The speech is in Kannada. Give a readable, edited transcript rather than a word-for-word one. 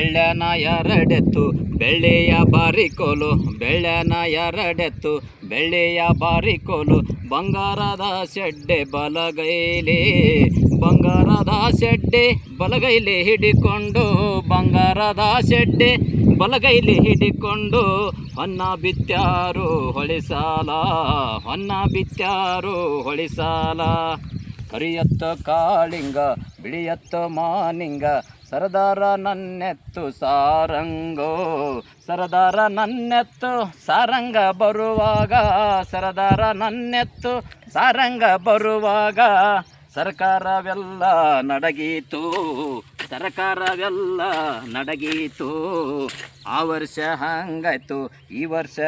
ಬೆಳ್ಳನ ಎರಡೆತ್ತು ಬೆಳ್ಳಿಯ ಬಾರಿಕೋಲು, ಬೆಳ್ಳನ ಎರಡೆತ್ತು ಬೆಳ್ಳಿಯ ಬಾರಿಕೋಲು, ಬಂಗಾರದ ಶೆಡ್ಡೆ ಬಲಗೈಲಿ, ಬಂಗಾರದ ಶೆಡ್ಡೆ ಬಲಗೈಲಿ ಹಿಡಿಕೊಂಡು, ಬಂಗಾರದ ಶೆಡ್ಡೆ ಬಲಗೈಲಿ ಹಿಡಿಕೊಂಡು, ಹೊನ್ನ ಬಿತ್ಯಾರು ಹೊಳಿಸಾಲ, ಹೊನ್ನ ಬಿತ್ಯಾರು ಹೊಳಿಸಾಲ. ಕರಿಯತ್ತ ಕಾಳಿಂಗ ಬಿಳಿಯತ್ತ ಮಾನಿಂಗ, ಸರದಾರ ನನ್ನೆತ್ತು ಸಾರಂಗೋ, ಸರದಾರ ನನ್ನೆತ್ತು ಸಾರಂಗ ಬರುವಾಗ, ಸರದಾರ ನನ್ನೆತ್ತು ಸಾರಂಗ ಬರುವಾಗ, ಸರ್ಕಾರವೆಲ್ಲ ನಡಗೀತು, ಸರ್ಕಾರವೆಲ್ಲ ನಡಗೀತು. ಆ ವರ್ಷ ಹಂಗಾಯ್ತು, ಈ ವರ್ಷ